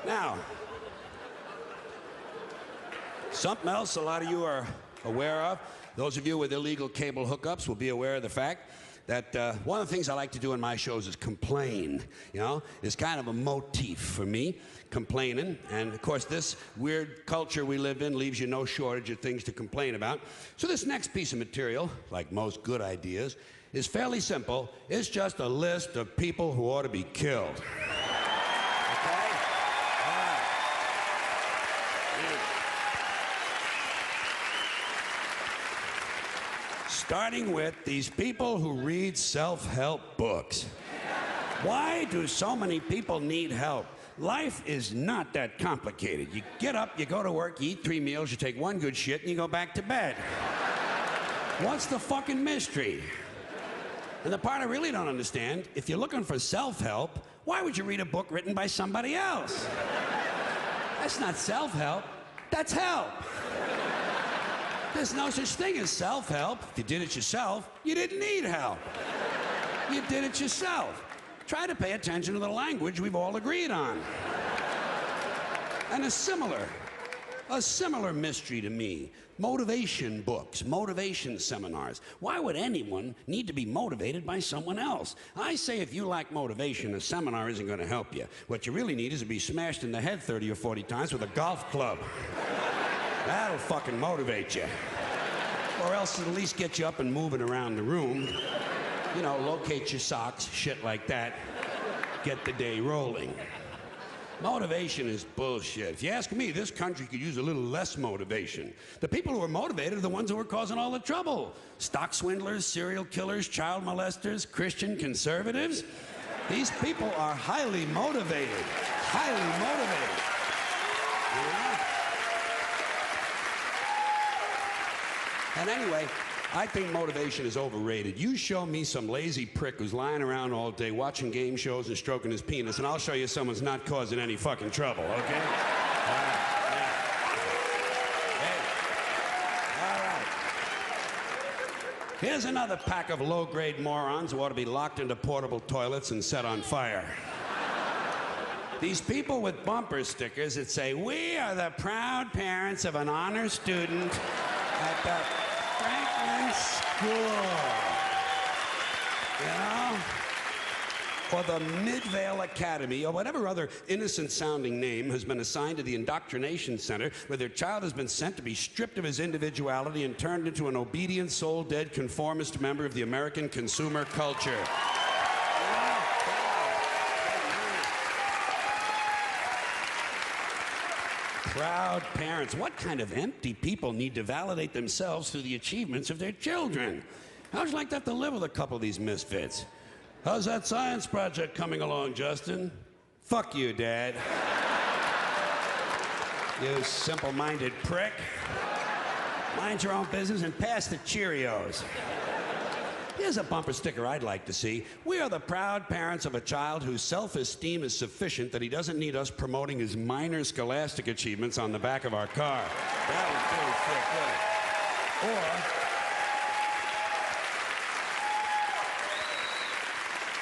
Now, something else a lot of you are aware of, those of you with illegal cable hookups will be aware of the fact that one of the things I like to do in my shows is complain. You know, it's kind of a motif for me, complaining. And of course, this weird culture we live in leaves you no shortage of things to complain about. So this next piece of material, like most good ideas, is fairly simple. It's just a list of people who ought to be killed. Okay? All right. Starting with these people who read self-help books. Why do so many people need help? Life is not that complicated. You get up, you go to work, you eat 3 meals, you take 1 good shit, and you go back to bed. What's the fucking mystery? And the part I really don't understand, if you're looking for self-help, why would you read a book written by somebody else? That's not self-help, that's help. There's no such thing as self-help. If you did it yourself, you didn't need help. You did it yourself. Try to pay attention to the language we've all agreed on. And a similar mystery to me, motivation books, motivation seminars. Why would anyone need to be motivated by someone else? I say if you lack motivation, a seminar isn't going to help you. What you really need is to be smashed in the head 30 or 40 times with a golf club. That'll fucking motivate you. Or else it'll at least get you up and moving around the room. You know, locate your socks, shit like that. Get the day rolling. Motivation is bullshit. If you ask me, this country could use a little less motivation. The people who are motivated are the ones who are causing all the trouble. Stock swindlers, serial killers, child molesters, Christian conservatives. These people are highly motivated. Highly motivated. You know? And anyway, I think motivation is overrated. You show me some lazy prick who's lying around all day watching game shows and stroking his penis, and I'll show you someone's not causing any fucking trouble, okay? All right. Yeah. Hey. All right. Here's another pack of low-grade morons who ought to be locked into portable toilets and set on fire. These people with bumper stickers that say, "We are the proud parents of an honor student at the Franklin School," you know? Or the Midvale Academy, or whatever other innocent-sounding name has been assigned to the indoctrination center where their child has been sent to be stripped of his individuality and turned into an obedient, soul-dead, conformist member of the American consumer culture. Proud parents. What kind of empty people need to validate themselves through the achievements of their children? How'd you like to have to live with a couple of these misfits? How's that science project coming along, Justin? Fuck you, Dad. You simple-minded prick. Mind your own business and pass the Cheerios. Here's a bumper sticker I'd like to see. We are the proud parents of a child whose self-esteem is sufficient that he doesn't need us promoting his minor scholastic achievements on the back of our car. That would really feel good.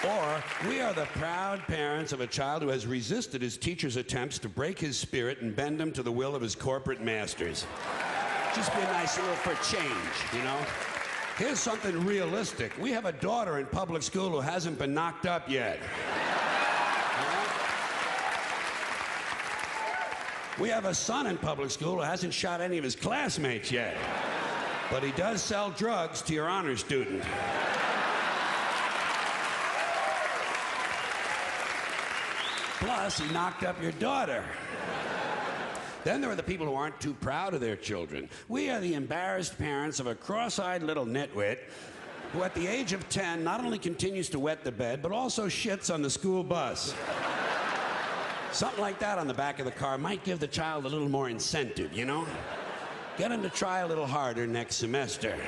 Or, we are the proud parents of a child who has resisted his teacher's attempts to break his spirit and bend him to the will of his corporate masters. Just be nice a little for change, you know? Here's something realistic. We have a daughter in public school who hasn't been knocked up yet. We have a son in public school who hasn't shot any of his classmates yet. But he does sell drugs to your honor student. Plus, he knocked up your daughter. Then there are the people who aren't too proud of their children. We are the embarrassed parents of a cross-eyed little nitwit who at the age of 10 not only continues to wet the bed, but also shits on the school bus. Something like that on the back of the car might give the child a little more incentive, you know? Get him to try a little harder next semester.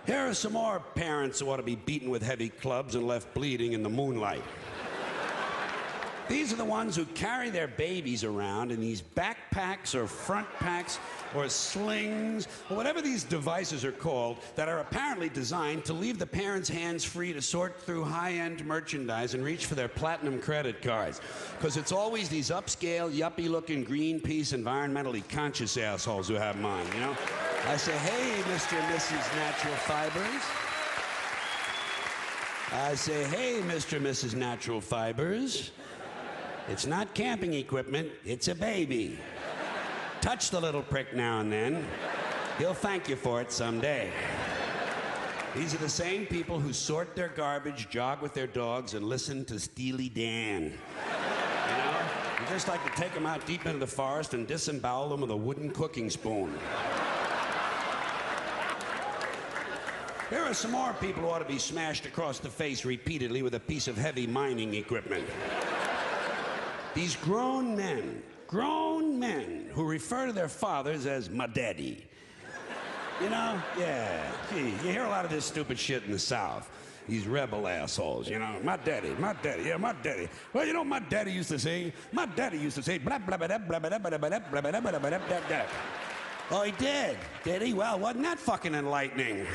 Here are some more parents who ought to be beaten with heavy clubs and left bleeding in the moonlight. These are the ones who carry their babies around in these backpacks or front packs or slings or whatever these devices are called that are apparently designed to leave the parents' hands free to sort through high-end merchandise and reach for their platinum credit cards. Because it's always these upscale, yuppie-looking, Greenpeace, environmentally conscious assholes who have mine, you know? I say, hey, Mr. and Mrs. Natural Fibers. I say, hey, Mr. and Mrs. Natural Fibers. It's not camping equipment, it's a baby. Touch the little prick now and then. He'll thank you for it someday. These are the same people who sort their garbage, jog with their dogs, and listen to Steely Dan. You know? You just like to take them out deep into the forest and disembowel them with a wooden cooking spoon. Here are some more people who ought to be smashed across the face repeatedly with a piece of heavy mining equipment. These grown men who refer to their fathers as my daddy. You know? Yeah. Gee, you hear a lot of this stupid shit in the South. These rebel assholes, you know? My daddy, yeah, my daddy. Well, you know what my daddy used to say? My daddy used to say, blah, blah, blah, blah, blah, blah, blah, blah, blah, blah, blah, blah, blah, blah. Oh, he did? Did he? Well, wasn't that fucking enlightening?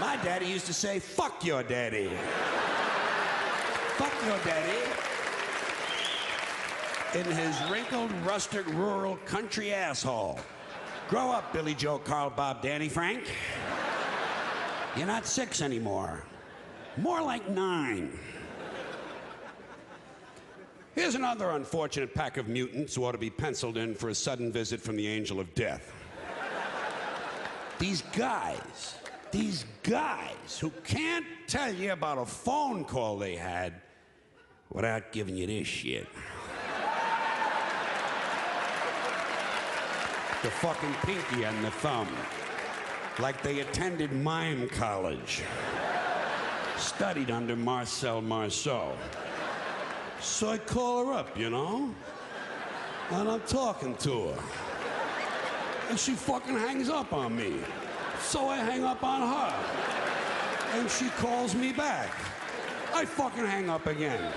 My daddy used to say, fuck your daddy. Fuck your daddy. In his wrinkled, rustic, rural, country asshole. Grow up, Billy Joe, Carl, Bob, Danny, Frank. You're not 6 anymore. More like 9. Here's another unfortunate pack of mutants who ought to be penciled in for a sudden visit from the angel of death. These guys who can't tell you about a phone call they had without giving you this shit. The fucking pinky and the thumb. Like they attended mime college. Studied under Marcel Marceau. So I call her up, you know? And I'm talking to her. And she fucking hangs up on me. So I hang up on her. And she calls me back. I fucking hang up again.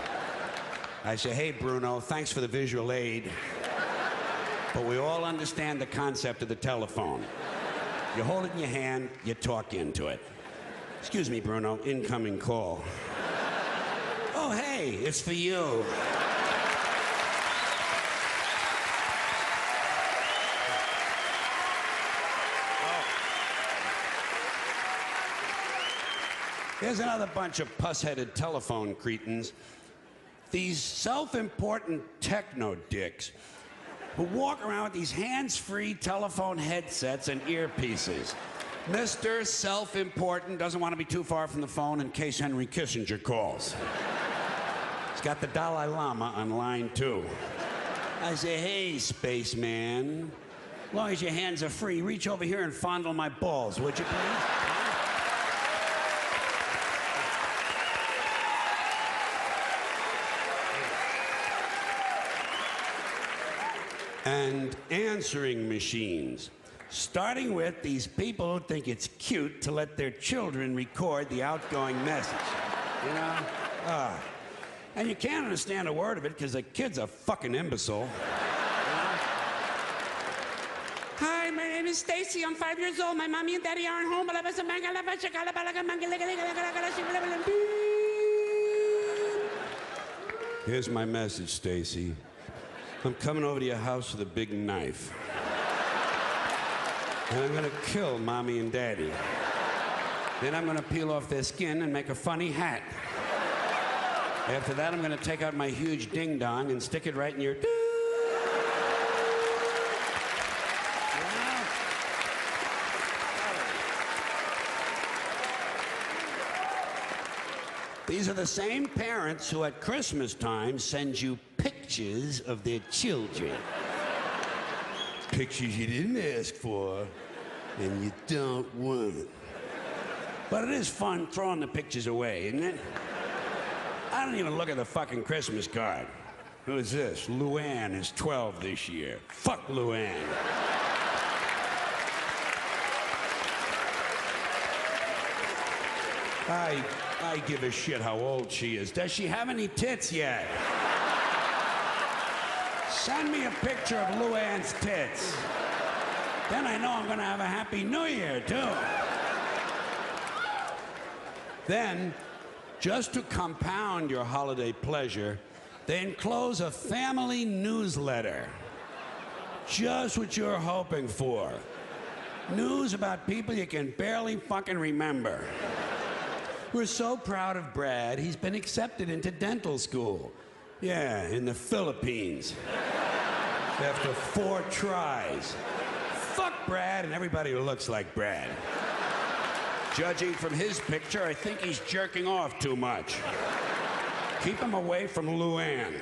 I say, hey, Bruno, thanks for the visual aid. But we all understand the concept of the telephone. You hold it in your hand, you talk into it. Excuse me, Bruno, incoming call. Oh, hey, it's for you. Here's another bunch of puss-headed telephone cretins. These self-important techno dicks who walk around with these hands-free telephone headsets and earpieces. Mr. Self-Important doesn't want to be too far from the phone in case Henry Kissinger calls. He's got the Dalai Lama on line 2. I say, hey, spaceman, as long as your hands are free, reach over here and fondle my balls, would you please? And answering machines. Starting with these people who think it's cute to let their children record the outgoing message. You know? And you can't understand a word of it because the kid's a fucking imbecile. Hi, my name is Stacy. I'm 5 years old. My mommy and daddy aren't home. Here's my message, Stacy. I'm coming over to your house with a big knife. And I'm gonna kill mommy and daddy. Then I'm gonna peel off their skin and make a funny hat. After that, I'm gonna take out my huge ding-dong and stick it right in your... These are the same parents who at Christmas time send you pictures of their children. Pictures you didn't ask for and you don't want. But it is fun throwing the pictures away, isn't it? I don't even look at the fucking Christmas card. Who is this? Luann is 12 this year. Fuck Luann. I give a shit how old she is. Does she have any tits yet? Send me a picture of Luann's tits. Then I know I'm gonna have a happy new year, too. Then, just to compound your holiday pleasure, they enclose a family newsletter. Just what you're hoping for. News about people you can barely fucking remember. We're so proud of Brad, he's been accepted into dental school. Yeah, in the Philippines. After 4 tries. Fuck Brad and everybody who looks like Brad. Judging from his picture, I think he's jerking off too much. Keep him away from Luann.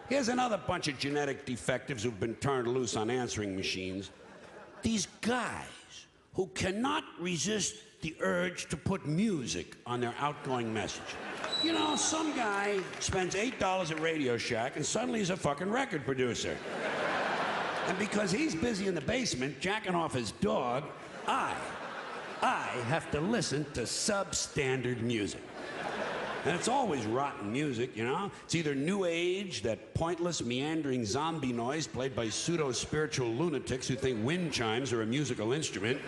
Here's another bunch of genetic defectives who've been turned loose on answering machines. These guys who cannot resist the urge to put music on their outgoing message. You know, some guy spends $8 at Radio Shack and suddenly he's a fucking record producer. And because he's busy in the basement jacking off his dog, I have to listen to substandard music. And it's always rotten music, you know? It's either new age, that pointless, meandering zombie noise played by pseudo-spiritual lunatics who think wind chimes are a musical instrument.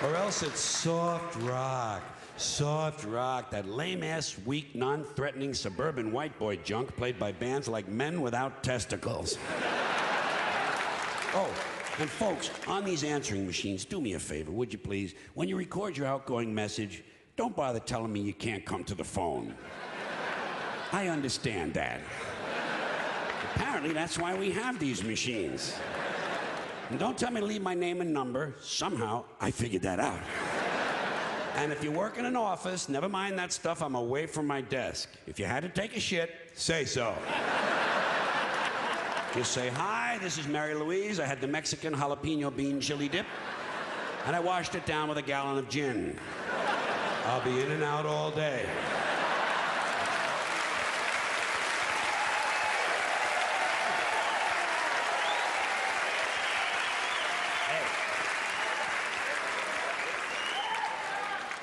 Or else it's soft rock. Soft rock, that lame-ass, weak, non-threatening suburban white boy junk played by bands like Men Without Testicles. Oh, and folks, on these answering machines, do me a favor, would you please? When you record your outgoing message, don't bother telling me you can't come to the phone. I understand that. Apparently, that's why we have these machines. And don't tell me to leave my name and number. Somehow, I figured that out. And if you work in an office, never mind that stuff, I'm away from my desk. If you had to take a shit, say so. Just say, hi, this is Mary Louise. I had the Mexican jalapeno bean chili dip, and I washed it down with a gallon of gin. I'll be in and out all day.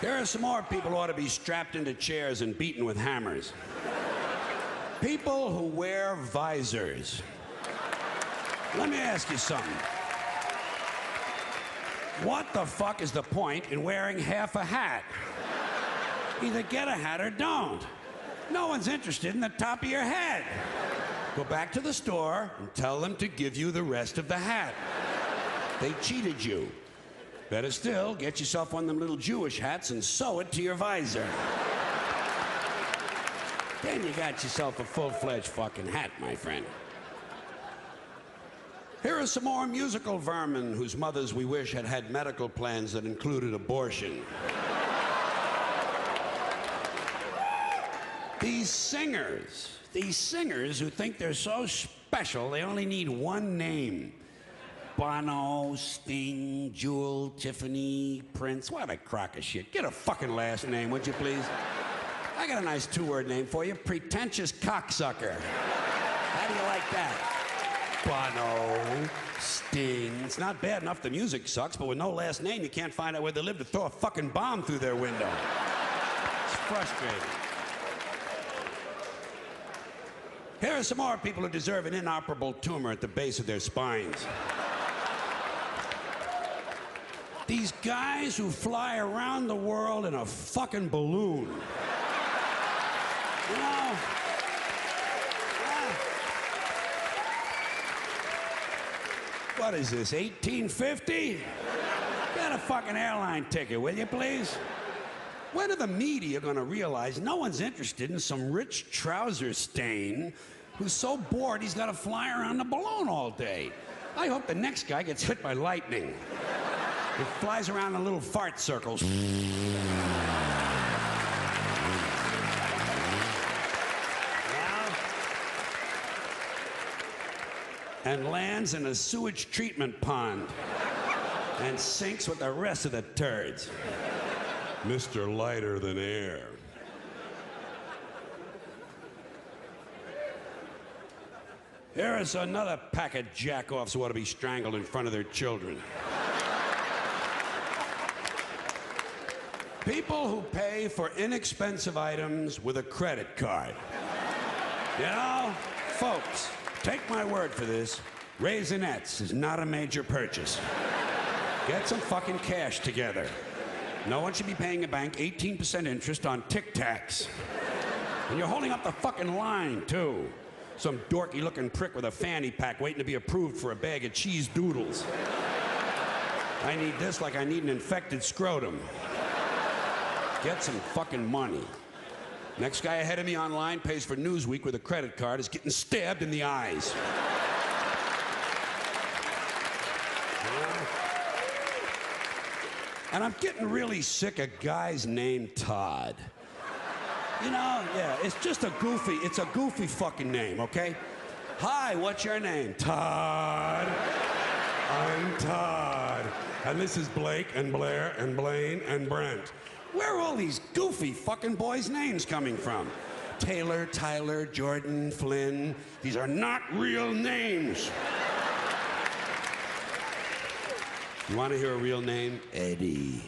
There are some more people who ought to be strapped into chairs and beaten with hammers. People who wear visors. Let me ask you something. What the fuck is the point in wearing half a hat? Either get a hat or don't. No one's interested in the top of your head. Go back to the store and tell them to give you the rest of the hat. They cheated you. Better still, get yourself one of them little Jewish hats and sew it to your visor. Then you got yourself a full-fledged fucking hat, my friend. Here are some more musical vermin whose mothers we wish had had medical plans that included abortion. These singers who think they're so special they only need one name. Bono, Sting, Jewel, Tiffany, Prince. What a crock of shit. Get a fucking last name, would you please? I got a nice 2-word name for you. Pretentious cocksucker. How do you like that? Bono, Sting. It's not bad enough the music sucks, but with no last name, you can't find out where they live to throw a fucking bomb through their window. It's frustrating. Here are some more people who deserve an inoperable tumor at the base of their spines. These guys who fly around the world in a fucking balloon. You know, what is this, 1850? Get a fucking airline ticket, will you, please? When are the media gonna realize no one's interested in some rich trouser stain who's so bored he's gotta fly around the balloon all day? I hope the next guy gets hit by lightning. It flies around in little fart circles. And lands in a sewage treatment pond and sinks with the rest of the turds. Mr. Lighter Than Air. Here is another pack of jack-offs who ought to be strangled in front of their children. People who pay for inexpensive items with a credit card. You know, folks, take my word for this. Raisinets is not a major purchase. Get some fucking cash together. No one should be paying a bank 18% interest on Tic Tacs. And you're holding up the fucking line, too. Some dorky-looking prick with a fanny pack waiting to be approved for a bag of cheese doodles. I need this like I need an infected scrotum. Get some fucking money. Next guy ahead of me online pays for Newsweek with a credit card is getting stabbed in the eyes. And I'm getting really sick of guys named Todd. You know, yeah, it's just a goofy fucking name, okay? Hi, what's your name? Todd. I'm Todd. And this is Blake and Blair and Blaine and Brent. Where are all these goofy fucking boys' names coming from? Taylor, Tyler, Jordan, Flynn. These are not real names. You want to hear a real name? Eddie.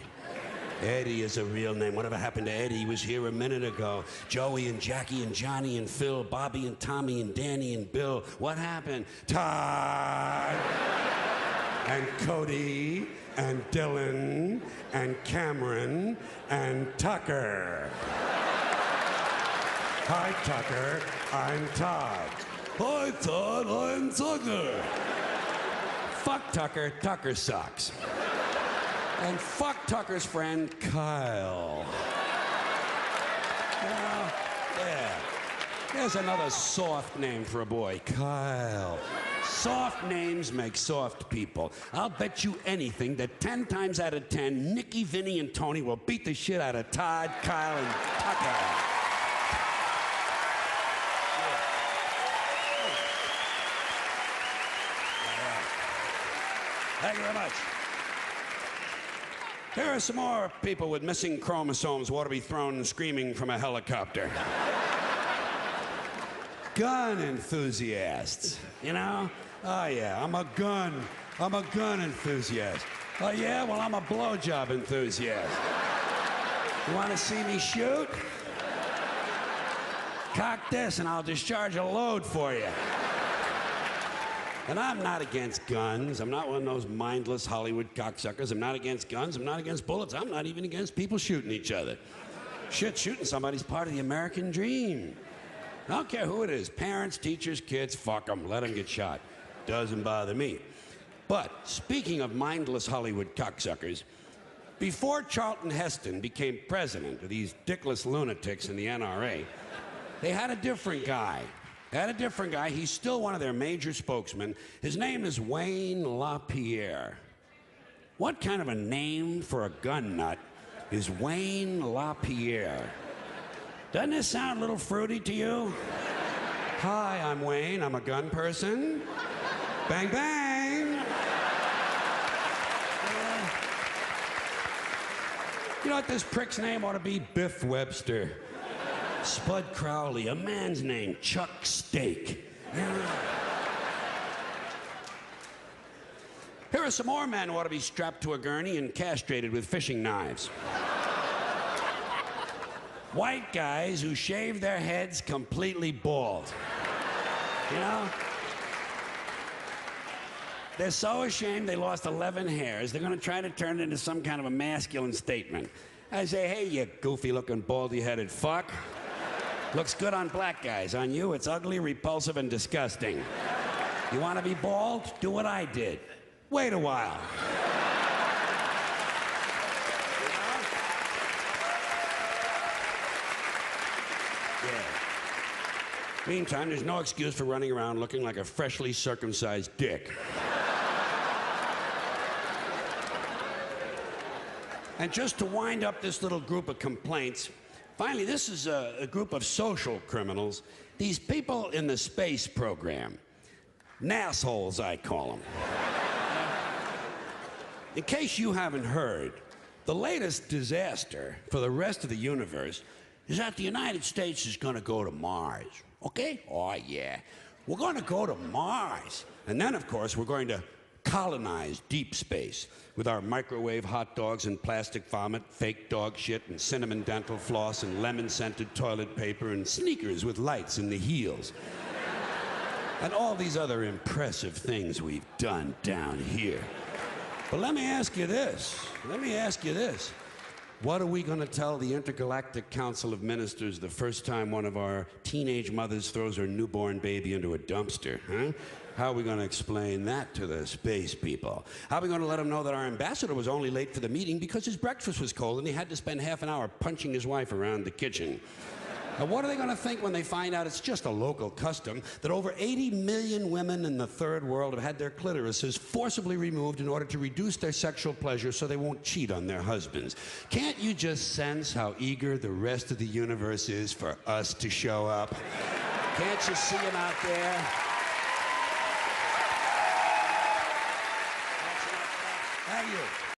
Eddie is a real name. Whatever happened to Eddie? He was here a minute ago. Joey and Jackie and Johnny and Phil, Bobby and Tommy and Danny and Bill. What happened? Todd and Cody and Dylan and Cameron and Tucker. Hi, Tucker. I'm Todd. Hi, Todd. I'm Tucker. Fuck Tucker. Tucker sucks. And fuck Tucker's friend, Kyle. Yeah. There's another soft name for a boy, Kyle. Soft names make soft people. I'll bet you anything that 10 times out of 10, Nicky, Vinny, and Tony will beat the shit out of Todd, Kyle, and Tucker. Thank you very much. Here are some more people with missing chromosomes who ought to be thrown screaming from a helicopter. Gun enthusiasts, you know? Oh, yeah, I'm a gun enthusiast. Oh, yeah? Well, I'm a blowjob enthusiast. You want to see me shoot? Cock this and I'll discharge a load for you. And I'm not against guns. I'm not one of those mindless Hollywood cocksuckers. I'm not against guns. I'm not against bullets. I'm not even against people shooting each other. Shit, shooting somebody's part of the American dream. I don't care who it is. Parents, teachers, kids, fuck them. Let them get shot. Doesn't bother me. But speaking of mindless Hollywood cocksuckers, before Charlton Heston became president of these dickless lunatics in the NRA, they had a different guy. He's still one of their major spokesmen. His name is Wayne LaPierre. What kind of a name for a gun nut is Wayne LaPierre? Doesn't this sound a little fruity to you? Hi, I'm Wayne. I'm a gun person. Bang, bang. You know what this prick's name ought to be? Biff Webster. Spud Crowley, a man's name, Chuck Steak. Here are some more men who ought to be strapped to a gurney and castrated with fishing knives. White guys who shave their heads completely bald. You know? They're so ashamed they lost 11 hairs, they're gonna try to turn it into some kind of a masculine statement. I say, hey, you goofy-looking, baldy-headed fuck. Looks good on black guys. On you, it's ugly, repulsive, and disgusting. You want to be bald? Do what I did. Wait a while. Yeah. Meantime, there's no excuse for running around looking like a freshly circumcised dick. And just to wind up this little group of complaints, finally, this is a group of social criminals. These people in the space program. Nassholes, I call them. In case you haven't heard, the latest disaster for the rest of the universe is that the United States is going to go to Mars. Okay? Oh, yeah. We're going to go to Mars. And then, of course, we're going to colonize deep space with our microwave hot dogs and plastic vomit, fake dog shit and cinnamon dental floss and lemon-scented toilet paper and sneakers with lights in the heels. And all these other impressive things we've done down here. But let me ask you this. What are we going to tell the Intergalactic Council of Ministers the first time one of our teenage mothers throws her newborn baby into a dumpster, huh? How are we going to explain that to the space people? How are we going to let them know that our ambassador was only late for the meeting because his breakfast was cold and he had to spend half an hour punching his wife around the kitchen? Now, what are they going to think when they find out it's just a local custom that over 80 million women in the third world have had their clitorises forcibly removed in order to reduce their sexual pleasure so they won't cheat on their husbands? Can't you just sense how eager the rest of the universe is for us to show up? Can't you see them out there?